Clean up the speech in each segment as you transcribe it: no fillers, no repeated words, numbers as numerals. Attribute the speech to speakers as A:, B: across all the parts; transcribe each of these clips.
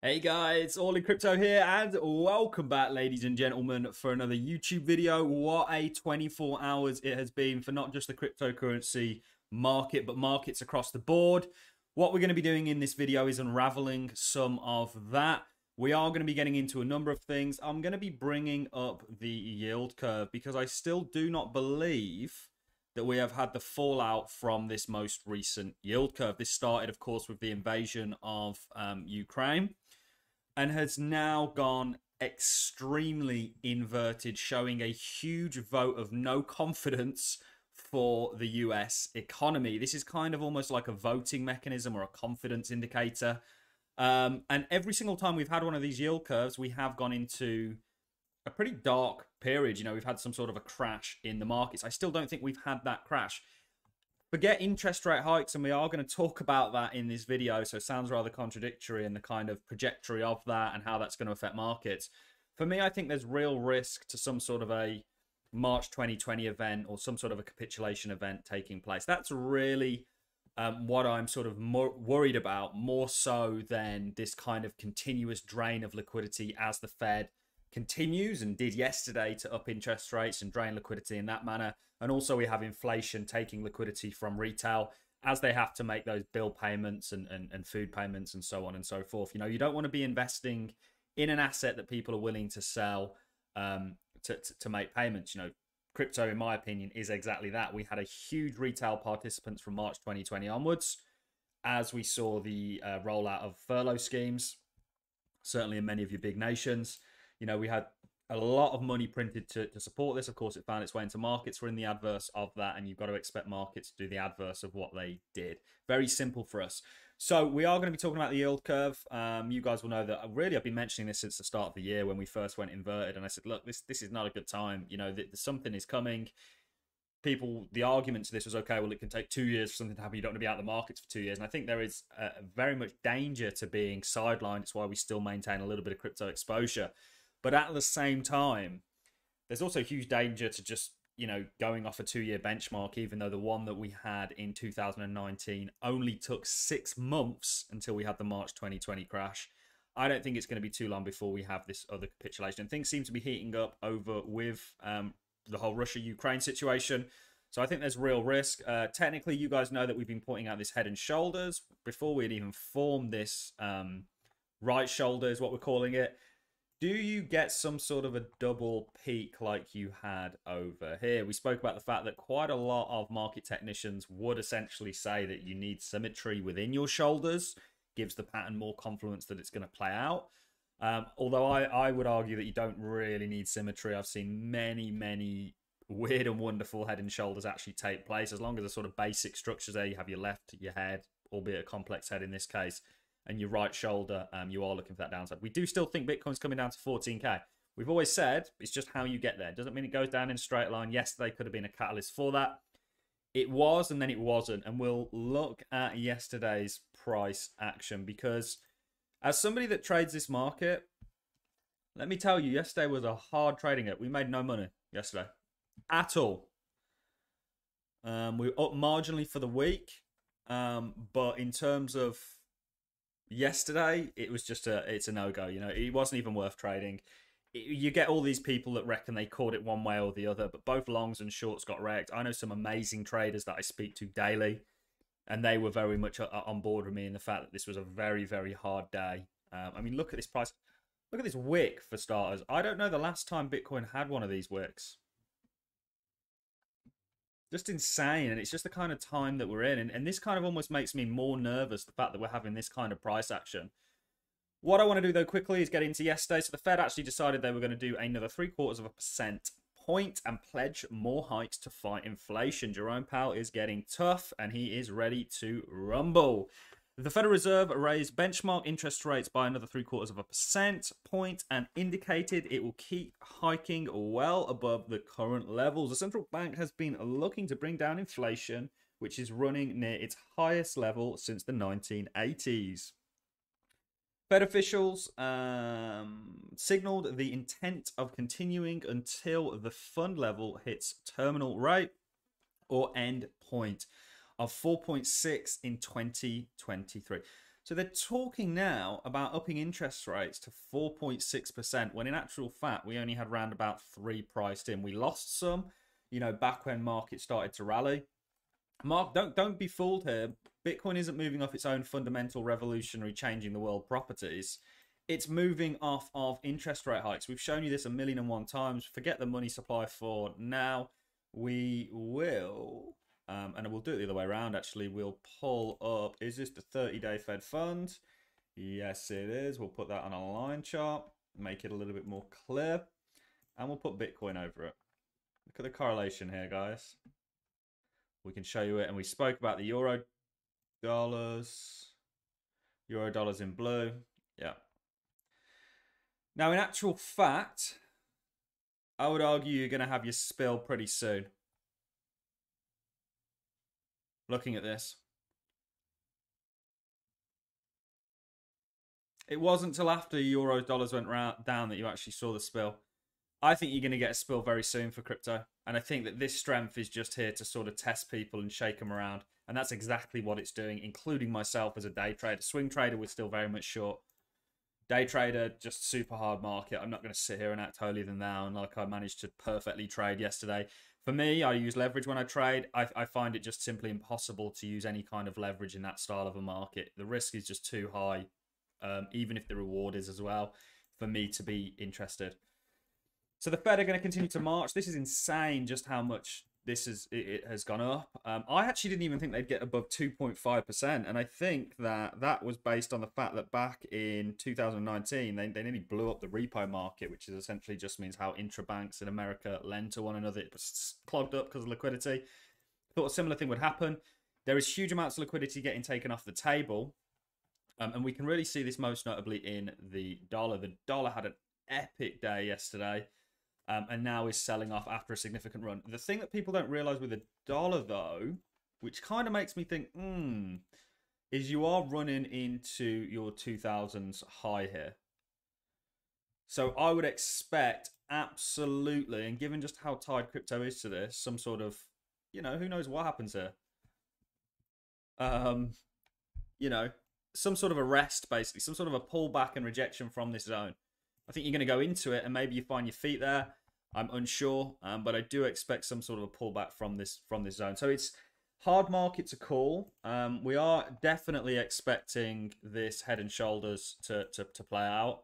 A: Hey guys, All in Crypto here, and welcome back, ladies and gentlemen, for another YouTube video. What a 24 hours it has been for not just the cryptocurrency market, but markets across the board. What we're going to be doing in this video is unraveling some of that. We are going to be getting into a number of things. I'm going to be bringing up the yield curve because I still do not believe that we have had the fallout from this most recent yield curve. This started, of course, with the invasion of Ukraine and has now gone extremely inverted, showing a huge vote of no confidence for the US economy. This is kind of almost like a voting mechanism or a confidence indicator. And every single time we've had one of these yield curves, we have gone into a pretty dark period. You know, we've had some sort of a crash in the markets. I still don't think we've had that crash. Forget interest rate hikes, and we are going to talk about that in this video, so it sounds rather contradictory in the kind of trajectory of that and how that's going to affect markets. For me, I think there's real risk to some sort of a March 2020 event or some sort of a capitulation event taking place. That's really what I'm sort of more worried about, more so than this kind of continuous drain of liquidity as the Fed continues and did yesterday to up interest rates and drain liquidity in that manner. And also we have inflation taking liquidity from retail as they have to make those bill payments and food payments and so on and so forth. You know, you don't want to be investing in an asset that people are willing to sell to make payments. You know, crypto, in my opinion, is exactly that. We had a huge retail participants from March 2020 onwards as we saw the rollout of furlough schemes, certainly in many of your big nations. You know, we had a lot of money printed to support this. Of course, it found its way into markets. We're in the adverse of that, and you've got to expect markets to do the adverse of what they did. Very simple for us. So we are going to be talking about the yield curve. You guys will know that really I've been mentioning this since the start of the year when we first went inverted, and I said, look, this is not a good time. You know, something is coming. People, the argument to this was, okay, well, it can take 2 years for something to happen. You don't want to be out of the markets for 2 years. And I think there is very much danger to being sidelined. It's why we still maintain a little bit of crypto exposure. But at the same time, there's also huge danger to just, you know, going off a 2-year benchmark, even though the one that we had in 2019 only took 6 months until we had the March 2020 crash. I don't think it's going to be too long before we have this other capitulation. And things seem to be heating up over with the whole Russia-Ukraine situation. So I think there's real risk. Technically, you guys know that we've been pointing out this head and shoulders. Before we had even formed this right shoulder is what we're calling it. Do you get some sort of a double peak like you had over here? We spoke about the fact that quite a lot of market technicians would essentially say that you need symmetry within your shoulders. Gives the pattern more confluence that it's going to play out. Although I would argue that you don't really need symmetry. I've seen many weird and wonderful head and shoulders actually take place. As long as the sort of basic structures there, you have your left, your head, albeit a complex head in this case, and your right shoulder, you are looking for that downside. We do still think Bitcoin's coming down to 14K. We've always said it's just how you get there. Doesn't mean it goes down in a straight line. Yesterday could have been a catalyst for that. It was, and then it wasn't. And we'll look at yesterday's price action because as somebody that trades this market, let me tell you, yesterday was a hard trading it. We made no money yesterday at all. We were up marginally for the week. But in terms of yesterday, it was just it's a no-go. You know, it wasn't even worth trading. You get all these people that reckon they caught it one way or the other, but both longs and shorts got wrecked. I know some amazing traders that I speak to daily, and they were very much on board with me in the fact that this was a very hard day. I mean, look at this price. Look at this wick for starters. I don't know the last time Bitcoin had one of these wicks. Just insane, and it's just the kind of time that we're in, and this kind of almost makes me more nervous, the fact that we're having this kind of price action. What I want to do though quickly is get into yesterday. So the Fed actually decided they were going to do another 0.75% point and pledge more hikes to fight inflation. Jerome Powell is getting tough and he is ready to rumble. The Federal Reserve raised benchmark interest rates by another 0.75% point and indicated it will keep hiking well above the current levels. The central bank has been looking to bring down inflation, which is running near its highest level since the 1980s. Fed officials signaled the intent of continuing until the fund level hits terminal rate or end point of 4.6 in 2023. So they're talking now about upping interest rates to 4.6%, when in actual fact, we only had around about 3 priced in. We lost some, you know, back when markets started to rally. Mark, don't be fooled here. Bitcoin isn't moving off its own fundamental revolutionary changing the world properties. It's moving off of interest rate hikes. We've shown you this 1,000,001 times. Forget the money supply for now. We will... and we'll do it the other way around, actually. We'll pull up, is this the 30-day Fed fund? Yes, it is. We'll put that on a line chart, make it a little bit more clear, and we'll put Bitcoin over it. Look at the correlation here, guys. We can show you it, and we spoke about the euro dollars in blue. Yeah. Now, in actual fact, I would argue you're going to have your spill pretty soon. Looking at this, it wasn't until after euro dollars went down that you actually saw the spill. I think you're going to get a spill very soon for crypto, and I think that this strength is just here to sort of test people and shake them around, and that's exactly what it's doing, including myself as a day trader. Swing trader, we're still very much short. Day trader, just super hard market. I'm not going to sit here and act holier than thou and like I managed to perfectly trade yesterday. For me, I use leverage when I trade. I find it just simply impossible to use any kind of leverage in that style of a market. The risk is just too high, even if the reward is as well, for me to be interested. So the Fed are going to continue to march. This is insane just how much it has gone up. I actually didn't even think they'd get above 2.5%. And I think that was based on the fact that back in 2019, they nearly blew up the repo market, which is essentially just means how intrabanks in America lend to one another. It was clogged up because of liquidity. Thought a similar thing would happen. There is huge amounts of liquidity getting taken off the table. And we can really see this most notably in the dollar. The dollar had an epic day yesterday. And now is selling off after a significant run. The thing that people don't realize with the dollar, though, which kind of makes me think, is you are running into your 2000s high here. So I would expect absolutely, and given just how tied crypto is to this, some sort of, you know, who knows what happens here. You know, some sort of arrest, basically, some sort of a pullback and rejection from this zone. I think you're going to go into it and maybe you find your feet there. I'm unsure, but I do expect some sort of a pullback from this zone. So it's hard market to call. We are definitely expecting this head and shoulders to play out.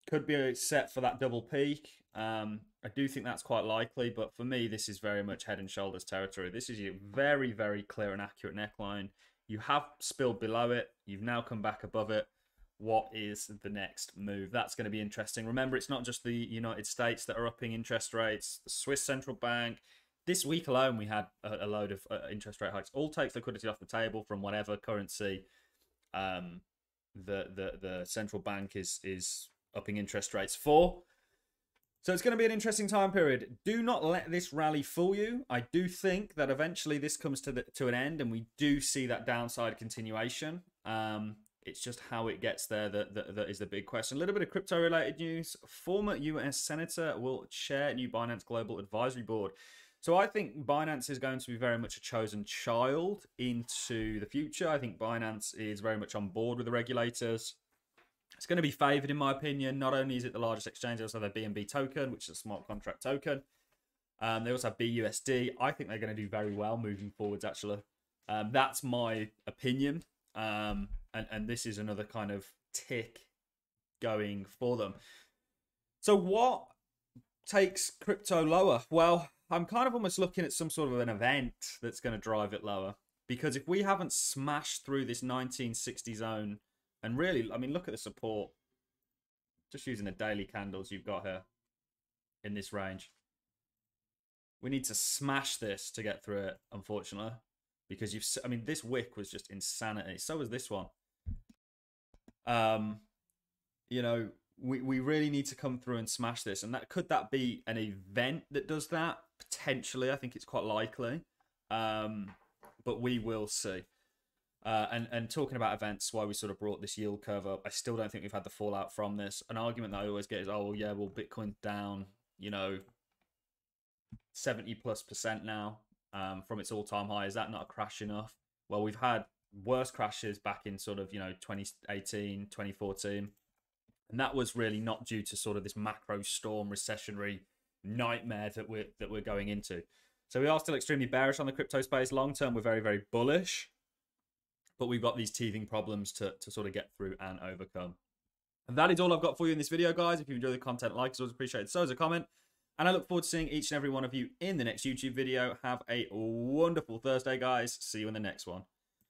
A: Could be set for that double peak. I do think that's quite likely, but for me, this is very much head and shoulders territory. This is a very, very clear and accurate neckline. You have spilled below it. You've now come back above it. What is the next move? That's going to be interesting. Remember, it's not just the United States that are upping interest rates. The Swiss central bank. This week alone, we had a load of interest rate hikes. All takes liquidity off the table from whatever currency the central bank is upping interest rates for. So it's going to be an interesting time period. Do not let this rally fool you. I do think that eventually this comes to an end, and we do see that downside continuation. It's just how it gets there that is the big question. A little bit of crypto-related news. Former US Senator will chair new Binance Global Advisory Board. So I think Binance is going to be very much a chosen child into the future. I think Binance is very much on board with the regulators. It's going to be favoured, in my opinion. Not only is it the largest exchange, they also have their BNB token, which is a smart contract token. They also have BUSD. I think they're going to do very well moving forwards, actually. That's my opinion. And this is another kind of tick going for them. So what takes crypto lower? Well, I'm kind of almost looking at some sort of an event that's going to drive it lower. Because if we haven't smashed through this 1960 zone, and really, I mean, look at the support. Just using the daily candles you've got here in this range. We need to smash this to get through it, unfortunately. Because I mean, this wick was just insanity. So was this one. You know, we really need to come through and smash this. And could that be an event that does that? Potentially, I think it's quite likely. But we will see. And talking about events, why we sort of brought this yield curve up, I still don't think we've had the fallout from this. An argument that I always get is, oh, well, yeah, well, Bitcoin's down, you know, 70+% now from its all-time high. Is that not a crash enough? Well, we've had worst crashes back in sort of, 2018, 2014. And that was really not due to sort of this macro storm recessionary nightmare that we're going into. So we are still extremely bearish on the crypto space. Long term, we're very, very bullish. But we've got these teething problems to sort of get through and overcome. And that is all I've got for you in this video, guys. If you enjoy the content, like, it's always appreciated. So is a comment. And I look forward to seeing each and every one of you in the next YouTube video. Have a wonderful Thursday, guys. See you in the next one.